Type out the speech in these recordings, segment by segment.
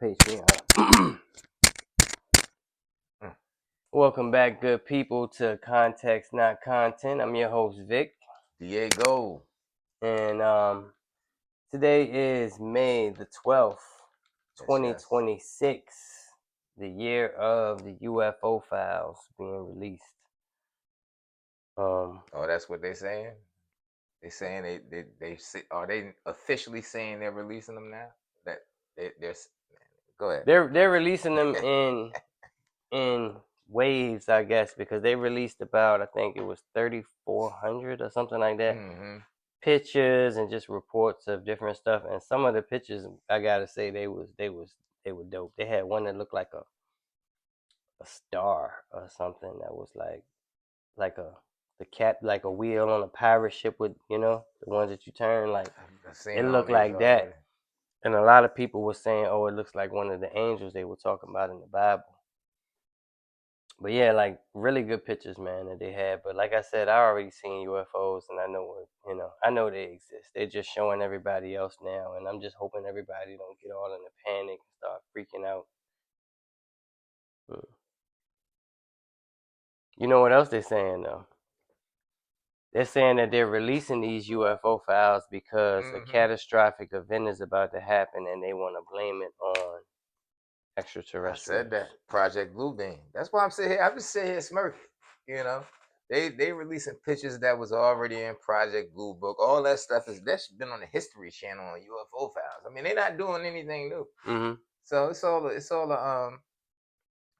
Patreon. Welcome back, good people, to Context Not Content. I'm your host, Vic. Diego. And today is May the 12th, 2026, the year of the UFO files being released. Oh, that's what they're saying? They saying they are they officially saying they're releasing them now? That they're go ahead. They're releasing them in waves, I guess, because they released about, I think it was 3,400 or something like that. Mm-hmm. Pictures and just reports of different stuff, and some of the pictures, I gotta say, they were dope. They had one that looked like a star or something that was like a wheel on a pirate ship with, the ones that you turn, like I've seen it all looked these like already. that. And a lot of people were saying, oh, it looks like one of the angels they were talking about in the Bible. But yeah, like really good pictures, man, that they had. But like I said, I already seen UFOs, and I know they exist. They're just showing everybody else now, and I'm just hoping everybody don't get all in a panic and start freaking out. You know what else they're saying though? They're saying that they're releasing these UFO files because a catastrophic event is about to happen, and they want to blame it on I extraterrestrials. said that Project Bluebeam. That's why I'm sitting here. I'm just sitting here smirking. You know, they releasing pictures that was already in Project Blue Book. All that stuff that's been on the History Channel on UFO files. I mean, they're not doing anything new. Mm-hmm. So it's all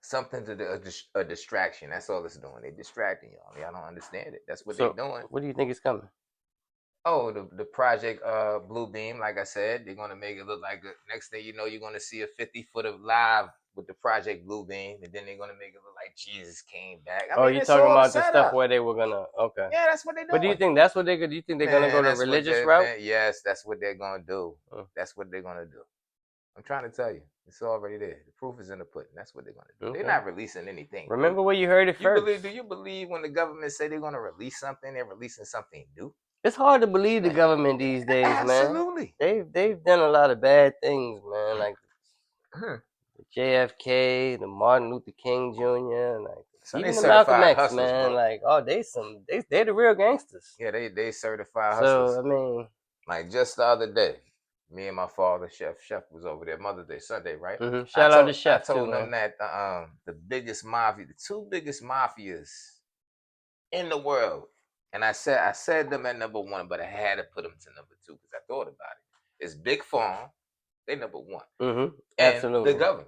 something to a distraction. That's all it's doing. They distracting y'all. Y'all don't understand it. That's what they're So, doing. what do you think is coming? Oh, the Project Blue Beam, like I said, they're gonna make it look like next thing you know, you're gonna see a 50-foot of live with the Project Blue Beam, and then they're gonna make it look like Jesus came back. I mean, You it's talking all a about the stuff setup. where they were gonna? Okay. Yeah, that's what they're But do you doing. think that's what they could? Do you think they're gonna go Man, the that's what religious they route? man, yes, that's what they're gonna do. That's what they're gonna do. I'm trying to tell you, it's already there. The proof is in the pudding. That's what they're gonna do. Okay. They're not releasing anything. Remember where you heard it first. Do you believe when the government say they're gonna release something, they're releasing something new? It's hard to believe the government these days, man. Absolutely. They've done a lot of bad things, man. Like the JFK, the Martin Luther King Jr., like So even they the Malcolm certified X, hustlers, man. bro. Like, oh, they're the real gangsters. Yeah, they certified So hustlers. I mean, Like just the other day, me and my father, Chef was over there Mother's Day Sunday, right? shout out to I Chef too, told man. them that the biggest mafia, the two biggest mafias in the world, and I said them at number one, but I had to put them to number two because I thought about it. It's Big Farm, they number one, and Absolutely. the government.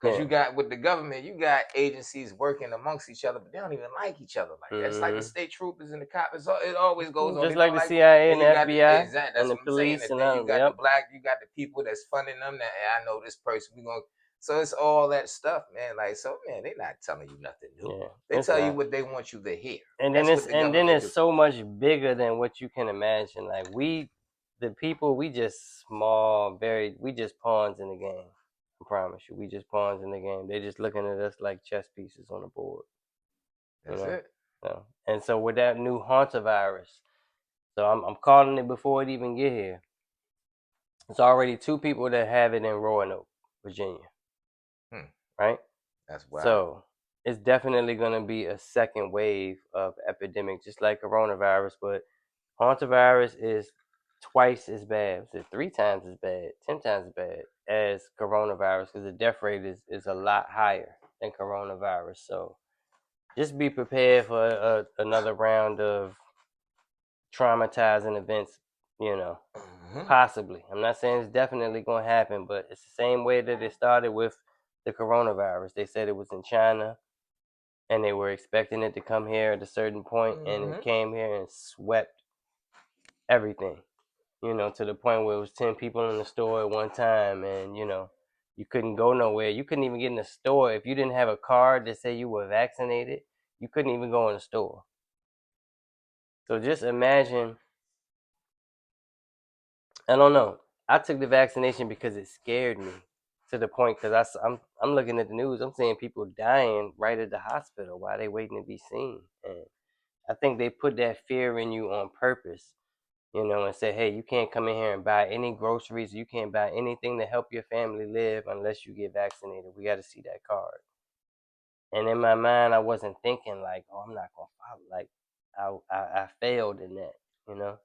Because Yeah. you got with the government, you got agencies working amongst each other, but they don't even like each other like that. It's like the state troopers and the cops. It always goes on. Just They like don't the like. CIA and Then the you got FBI exactly. and That's the what I'm saying. police And and then all you them. got Yep. you got the people that's funding them. That I know this person. We going. So it's all that stuff, man. Like so, man. They're not telling you nothing new. Yeah, They tell you not. what they want you to hear. And then That's what the government it's do. so much bigger than what you can imagine. Like the people, we just small, we just pawns in the game. I promise you, we just pawns in the game. They're just looking at us like chess pieces on a board. That's it. So, and so with that new hantavirus, so I'm calling it before it even get here. It's already 2 people that have it in Roanoke, Virginia. Right? That's wild. So it's definitely going to be a second wave of epidemic, just like coronavirus. But hantavirus is twice as bad, 3 times as bad, 10 times as bad as coronavirus, because the death rate is a lot higher than coronavirus. So just be prepared for another round of traumatizing events, possibly. I'm not saying it's definitely going to happen, but it's the same way that it started with the coronavirus. They said it was in China, and they were expecting it to come here at a certain point, and it came here and swept everything, to the point where it was 10 people in the store at one time, and, you couldn't go nowhere. You couldn't even get in the store. If you didn't have a card that said you were vaccinated, you couldn't even go in the store. So just imagine, I don't know. I took the vaccination because it scared me to the point, because I'm looking at the news. I'm seeing people dying right at the hospital while they waiting to be seen. And I think they put that fear in you on purpose and say, hey, you can't come in here and buy any groceries. You can't buy anything to help your family live unless you get vaccinated. We got to see that card. And in my mind, I wasn't thinking like, oh, I'm not gonna follow. Like, I failed in that, you know.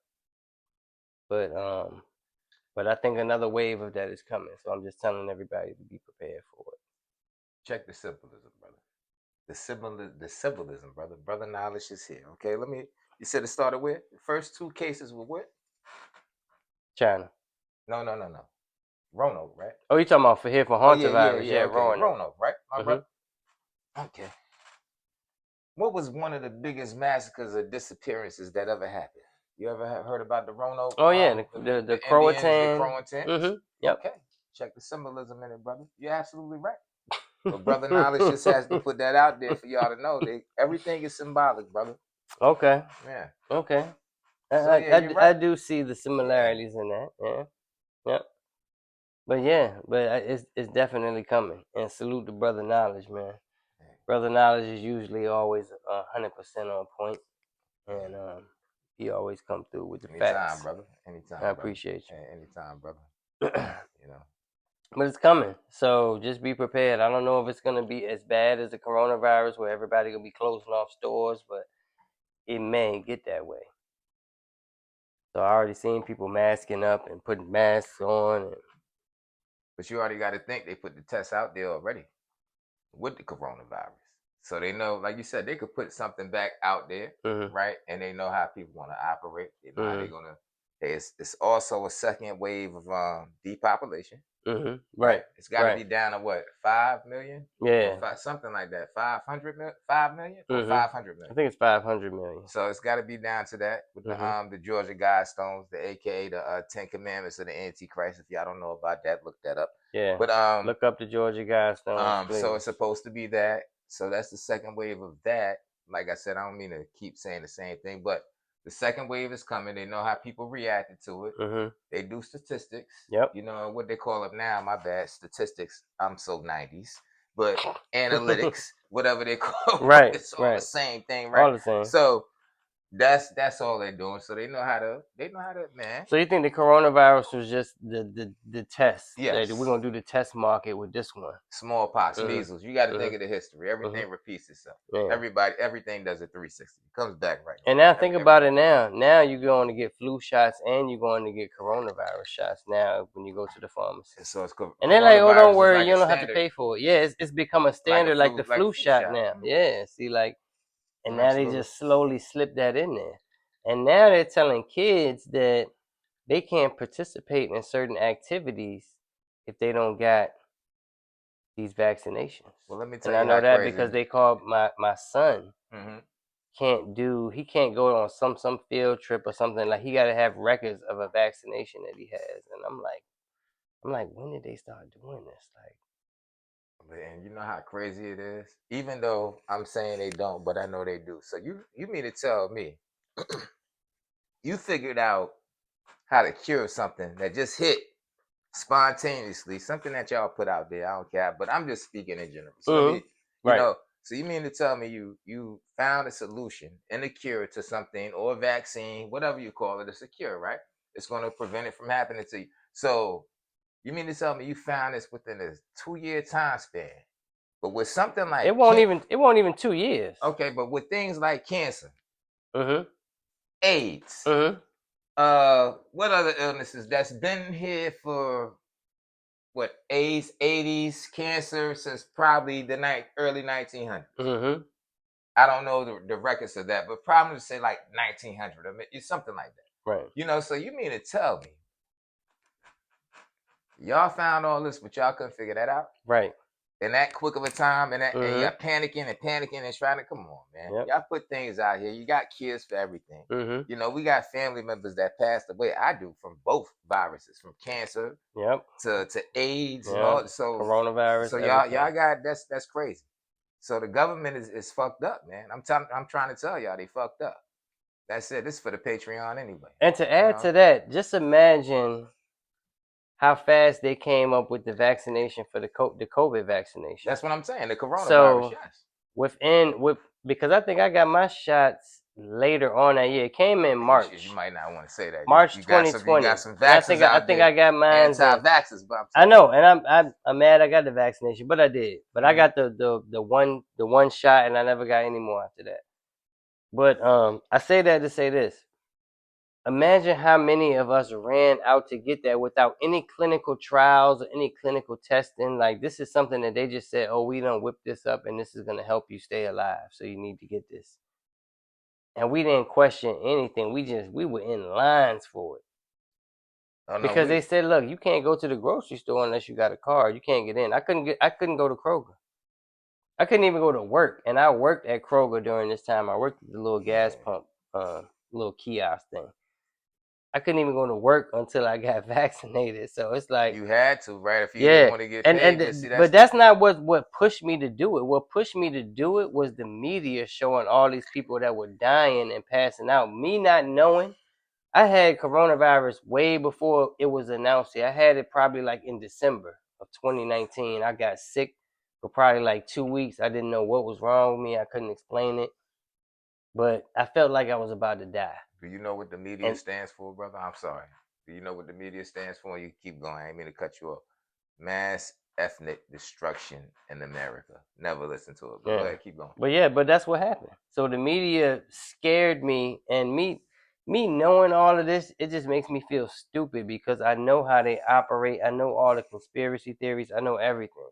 But I think another wave of that is coming. So I'm just telling everybody to be prepared for it. Check the symbolism, brother. The symbolism, brother. Brother knowledge is here. Okay, let me. You said it started with the first two cases were what? China. No, no, no, no. Roanoke, right? Oh, you talking about for here for Oh yeah, yeah, hantavirus? yeah. Yeah, Okay, Roanoke. Roanoke, right, my brother? Okay. What was one of the biggest massacres or disappearances that ever happened? You ever heard about the Roanoke? Oh yeah, the The Indians, the Croatan. Croatans. Yep. Okay, check the symbolism in it, brother. You're absolutely right. But brother knowledge just has to put that out there for y'all to know. Everything is symbolic, brother. Okay. Yeah. Okay. So yeah, you're right. I do see the similarities in that. Yeah. Yep. But yeah, it's definitely coming. And salute to brother knowledge, man. Brother knowledge is usually always 100% on point, and he always come through with the Anytime, facts. brother. Anytime, I brother. appreciate you. Anytime, brother. You know. But it's coming, so just be prepared. I don't know if it's gonna be as bad as the coronavirus, where everybody gonna be closing off stores, but it may get that way. So I already seen people masking up and putting masks on. But you already got to think they put the tests out there already with the coronavirus. So they know, like you said, they could put something back out there, right? And they know how people want to operate. They know how they're gonna. It's also a second wave of depopulation. Right. It's got to be down to what, 5 million? Yeah. Something like that. 5 million or 500 million. I think it's 500 million. So it's got to be down to that with the Georgia Guidestones, the AKA the 10 Commandments of the Antichrist. If y'all don't know about that, look that up. Yeah. But look up the Georgia Guidestones, please. So it's supposed to be that. So that's the second wave of that. Like I said, I don't mean to keep saying the same thing, but the second wave is coming. They know how people reacted to it. They do statistics. Yep. You know what they call it now. My bad. Statistics. I'm so 90s. But analytics, whatever they call it, right. it's all the same thing, right? All the same. So that's all they're doing. So they know how to man. So you think the coronavirus was just the test? Yes. We're gonna do the test market with this one. Smallpox, measles. You got to think of the history. Everything repeats itself. Yeah. Everything does a 360. It comes back right. And now think about it now. Now you're going to get flu shots and you're going to get coronavirus shots now when you go to the pharmacy. And so it's and they're like, oh, don't worry, you don't have to pay for it. Yeah, it's become a standard like the flu shot now. Yeah, see, like, and now they just slowly slip that in there. And now they're telling kids that they can't participate in certain activities if they don't got these vaccinations. Well, let me tell you. And I know that because they called my son. He can't go on some field trip or something. Like, he got to have records of a vaccination that he has. And I'm like, when did they start doing this? Like, and you know how crazy it is? Even though I'm saying they don't, but I know they do. So you mean to tell me you figured out how to cure something that just hit spontaneously, something that y'all put out there? I don't care, but I'm just speaking in general. So you know, so you mean to tell me you found a solution and a cure to something, or a vaccine, whatever you call it, it's a cure, right? It's going to prevent it from happening to you. So you mean to tell me you found this within a 2-year time span? But with something like it won't even 2 years. Okay, but with things like cancer, AIDS, what other illnesses that's been here for what, AIDS, 80s, cancer since probably the early 1900s. I don't know the records of that, but probably say like 1900. I mean, it's something like that. Right. You know, so you mean to tell me y'all found all this, but y'all couldn't figure that out? Right. In that quick of a time, and y'all panicking and trying to, come on, man. Yep. Y'all put things out here. You got kids for everything. You know, we got family members that passed away. I do, from both viruses, from cancer to AIDS and all. So coronavirus. So y'all got that's crazy. So the government is fucked up, man. I'm trying to tell y'all they fucked up. That's it. This is for the Patreon anyway. And to add to that, just imagine how fast they came up with the vaccination for the COVID vaccination. That's what I'm saying. The coronavirus. So because I think I got my shots later on that year. It came in You March. might not want to say that. March You got 2020. some And vaxxers I out think there, I got mine in. anti-vaxxers, but I'm I telling know, and I'm mad I got the vaccination, but I did. But you. I got the one shot, and I never got any more after that. But I say that to say this. Imagine how many of us ran out to get that without any clinical trials or any clinical testing. Like, this is something that they just said, oh, we don't whip this up and this is going to help you stay alive. So you need to get this. And we didn't question anything. We were in lines for it. Oh no, Because they said, look, you can't go to the grocery store unless you got a card. You can't get in. I couldn't go to Kroger. I couldn't even go to work. And I worked at Kroger during this time. I worked at the little gas yeah. pump, little kiosk thing. I couldn't even go to work until I got vaccinated. So it's like, You had to, right? If you didn't yeah, want to get and paid, but see, but that's the that's not what pushed me to do it. What pushed me to do it was the media showing all these people that were dying and passing out. Me not knowing, I had coronavirus way before it was announced. I had it probably like in December of 2019. I got sick for probably like 2 weeks. I didn't know what was wrong with me. I couldn't explain it, but I felt like I was about to die. Do you know what the media And stands for, brother? I'm sorry. Do you know what the media stands for? You keep going. I ain't mean to cut you off. Mass ethnic destruction in America. Never listen to it, but go yeah, ahead, keep going. but that's what happened. So the media scared me, and me knowing all of this, it just makes me feel stupid because I know how they operate. I know all the conspiracy theories. I know everything.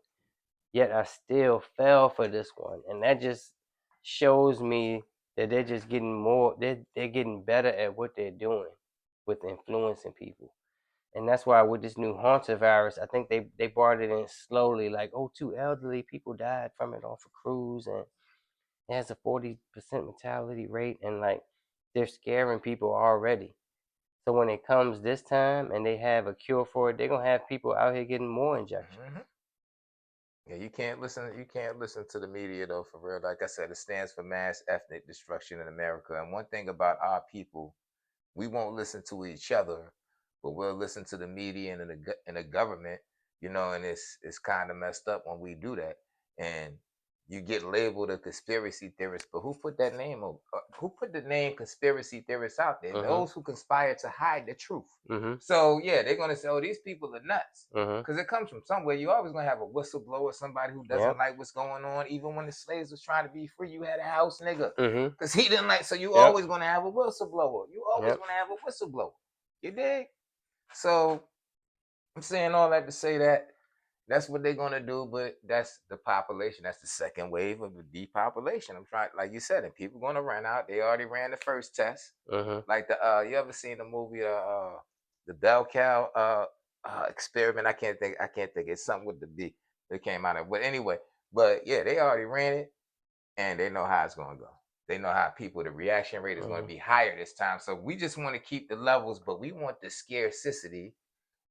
Yet I still fell for this one, and that just shows me that they're just getting more. They're getting better at what they're doing with influencing people. And that's why with this new haunted virus, I think they brought it in slowly, like, oh, two elderly people died from it off a cruise, and it has a 40% mortality rate, and like they're scaring people already. So when it comes this time and they have a cure for it, they're gonna have people out here getting more injections. Hmm. Yeah, you can't listen. You can't listen to the media though, for real. Like I said, it stands for mass ethnic destruction in America. And one thing about our people, we won't listen to each other, but we'll listen to the media and the government, and it's kind of messed up when we do that. And you get labeled a conspiracy theorist, but who put that name on? Who put the name conspiracy theorists out there? Mhm. Those who conspire to hide the truth. Mhm. So yeah, they're gonna say, "Oh, these people are nuts," Mhm. because it comes from somewhere. You always gonna have a whistleblower, somebody who doesn't Yep. like what's going on. Even when the slaves was trying to be free, you had a house nigga, Mhm. because he didn't like. So you Yep. always gonna have a whistleblower. You always Yep. gonna have a whistleblower. You dig? So I'm saying all that to say that that's what they're gonna do, but that's the population. That's the second wave of the depopulation. I'm trying, like you said, and people gonna run out. They already ran the first test. Mhm. Like you ever seen the movie the bell cow experiment? I can't think. It's something with the B that came out of. But anyway, but yeah, they already ran it, and they know how it's gonna go. They know how people, the reaction rate is going to Mhm. be higher this time. So we just want to keep the levels, but we want the scarcity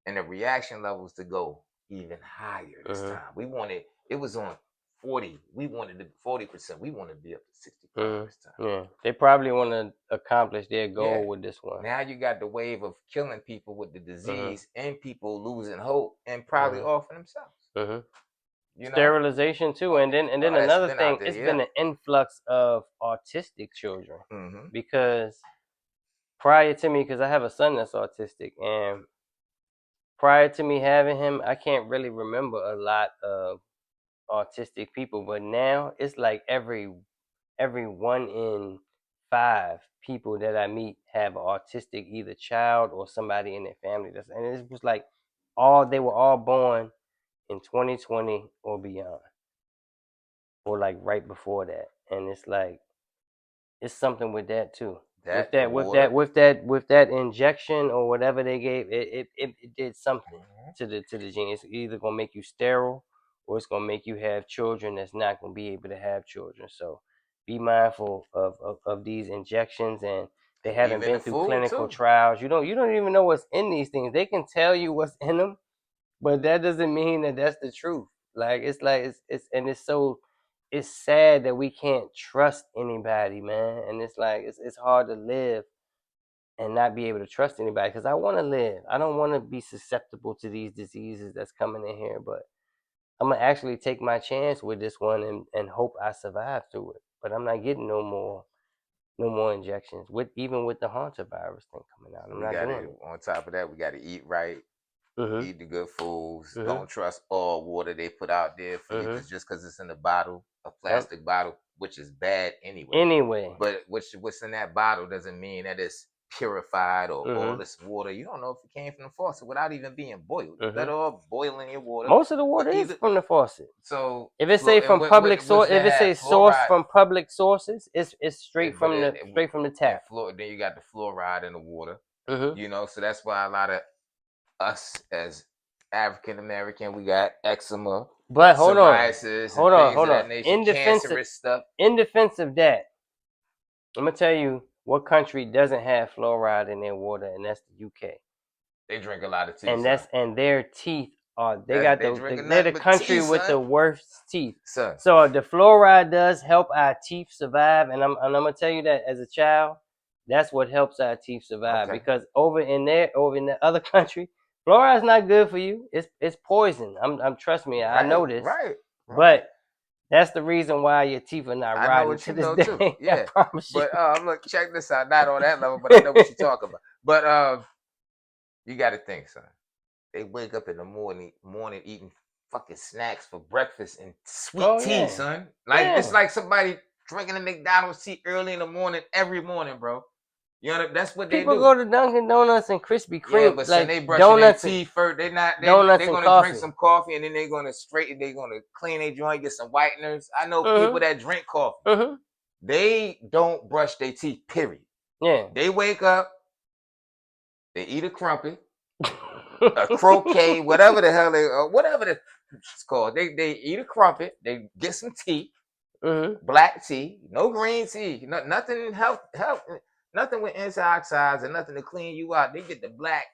and the reaction levels to go even higher this Mhm. time. We wanted it was on 40. We wanted it 40%. We want to be up to 65 Mhm. this time. Yeah. They probably want to accomplish their Yeah. goal with this one. Now you got the wave of killing people with the Mhm. disease and people losing hope and probably Mhm. offing themselves. Mhm. You know? Sterilization too, Oh, and then that's another been out thing, there, it's yeah. been an influx of autistic children Mm-hmm. because prior to me, because I have a son that's autistic, and prior to me having him, I can't really remember a lot of autistic people, but now it's like every 1 in 5 people that I meet have an autistic either child or somebody in their family. And it was like they were all born in 2020 or beyond, or like right before that. And it's like it's something with that too. With That, the that, with water. that, with that, with that injection or whatever they gave, it did something Mhm. to the gene. It's either gonna make you sterile or it's gonna make you have children that's not gonna be able to have children. So be mindful of these injections, and they haven't Even been the through food clinical too. trials. You don't even know what's in these things. They can tell you what's in them, but that doesn't mean that that's the truth. Like it's so it's sad that we can't trust anybody, man. And it's like it's hard to live and not be able to trust anybody because I want to live. I don't want to be susceptible to these diseases that's coming in here, but I'm gonna actually take my chance with this one and hope I survive through it. But I'm not getting No more injections. Even with the hantavirus thing coming out, So I'm we not got doing to, it. on top of that, we got to eat right, Mhm. eat the good foods. Mhm. Don't trust all water they put out there for you Mhm. just because it's in a bottle, a Yep. plastic bottle, which is bad anyway. Anyway. But what's in that bottle doesn't mean that it's purified or all Mhm. this water. You don't know if it came from the faucet without even being boiled. You Mhm. better off boiling your water. Most of the water But is either from the faucet. so, If it say and from public source, what's if that it have? say source Fluoride. from public sources, it's straight But from the and tap. then you got the fluoride in the water. Mhm. You know, so that's why a lot of us as African American, we got eczema, But psoriasis, and things hold of that on. nature, cancerous stuff. In defense of that, I'm gonna tell you what country doesn't have fluoride in their water, and that's the UK. They drink a lot of tea, And son. their teeth are They drinking they're nothing the but tea, country with son. the worst teeth. Son. So the fluoride does help our teeth survive, and I'm gonna tell you that as a child, that's what helps our teeth survive. Okay. Because over in the other country, fluoride's not good for you. It's poison. I'm trust me, I know this. Right. But that's the reason why your teeth are not I know rotting what to you this know too. day. I Yeah. promise you. But look, check this out. Not on that level, but I know what you're talking about. But you got to think, son. They wake up in the morning eating fucking snacks for breakfast and sweet Oh tea, yeah, son. Like it's yeah. like somebody drinking a McDonald's tea early in the morning every morning, bro. You know that's what they People do. go to Dunkin' Donuts and Krispy Yeah, Kreme, but son, like they brushing their donuts and teeth first. They're and gonna drink coffee. some coffee and then they're gonna straighten. They're gonna clean their joint, get some whiteners. I know people Mhm. that drink coffee. Mhm. They don't brush their teeth. Period. Yeah. They wake up, they eat a crumpet, a croquet, whatever the hell whatever it's called. They eat a crumpet. They get some tea, Mhm. black tea, no green tea, nothing help, nothing with antioxidants and nothing to clean you out. They get the black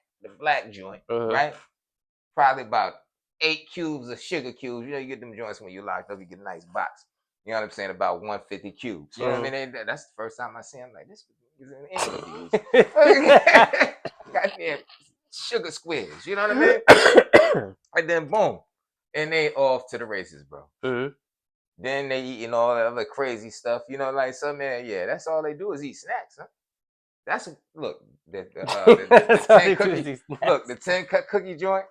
joint, Mhm. right? Probably about 8 cubes of sugar cubes. You know, you get them joints when you're locked up, you get a nice box. You know what I'm saying? About 150 cubes. You know what I mean? That's the first time I see them. Like, this is in England to use. Goddamn sugar squares. You know what I mean? And then boom. And they off to the races, bro. Mhm. Then they eating all that other crazy stuff. You know, like some man, yeah, that's all they do is eat snacks, huh? That's look, the That's all 10 they do is cookie, eat look, snacks. the 10 cookie joint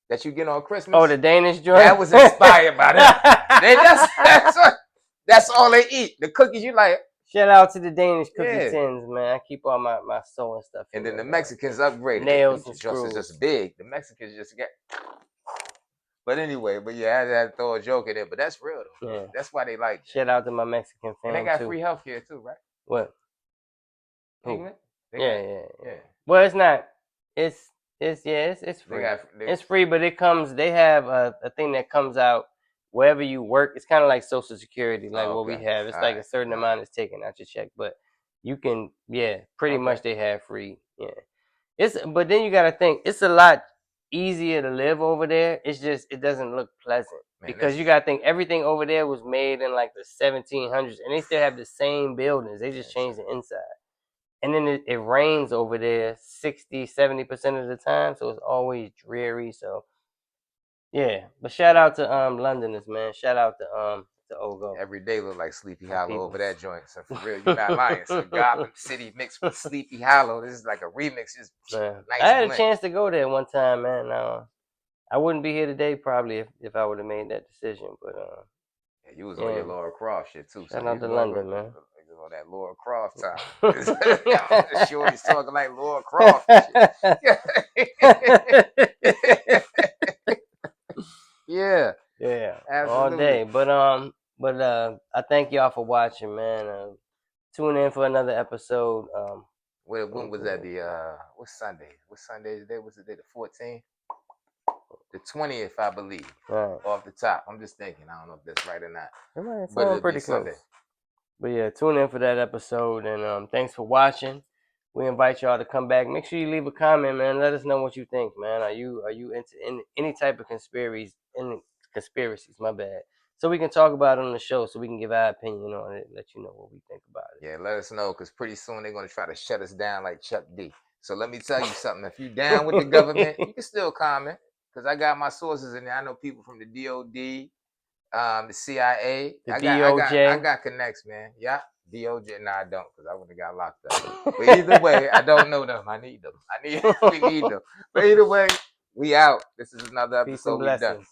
that you get on Oh, Christmas. the Danish joint. That was inspired by them. That's all they eat. The cookies, you like. Shout out to the Danish cookie Yeah. tins, man. I keep all my sewing stuff in And then there, the man. Mexicans upgraded it. Nails Them and joints is screws. just big. The Mexicans just get. But anyway, but yeah, I had to throw a joke in there. But that's real though. Yeah. That's why they like that. Shout out to my Mexican And they fam got too. free healthcare too, right? What? Who? England. Yeah. Yeah. Well, it's not. It's it's free. It's free, but it comes. They have a thing that comes out wherever you work. It's kind of like Social Security, like what we have. It's like a certain amount is taken out your check, but you can, pretty much they have free. Yeah, but then you got to think it's a lot easier to live over there. It's just it doesn't look pleasant because you got to think everything over there was made in like the 1700s, and they still have the same buildings. They just changed the inside. And then it rains over there 60-70% of the time, so it's always dreary. So yeah, but shout out to Londoners, man. Shout out to Ogo. Every day look like Sleepy My Hollow over peoples. that joint. So for real, you're not lying. So Gotham City mixed with Sleepy Hollow. This is like a remix. Just Man, nice I had blend. a chance to go there one time, man. I wouldn't be here today probably if I would have made that decision. But yeah, you was on your Laura Croft shit too. Shout So out to London, man. You on that Laura Croft time. Shorty's talking like Laura Croft and shit. Yeah. Yeah, all Absolutely. day. But I thank y'all for watching, man. Tune in for another episode. When was that? What's Sunday? What Sunday today? Was it the 14th? The 20th, I believe. Right. Off the top. I'm just thinking. I don't know if that's right or not. But it'll pretty be close. Sunday. But yeah, tune in for that episode, and thanks for watching. We invite y'all to come back. Make sure you leave a comment, man. Let us know what you think, man. Are you into any type of conspiracies? My bad. So we can talk about it on the show, so we can give our opinion on it, let you know what we think about it. Yeah, let us know, because pretty soon they're gonna try to shut us down like Chuck D. So let me tell you something. If you down with the government, you can still comment, because I got my sources in there. I know people from the DOD, the CIA. The DOJ. I got connects, man. Yeah. DOJ, nah, I don't, because I would have got locked up. But either way, I don't know them. I need them. We need them. But either way, we out. This is another Peace and episode we done. blessings.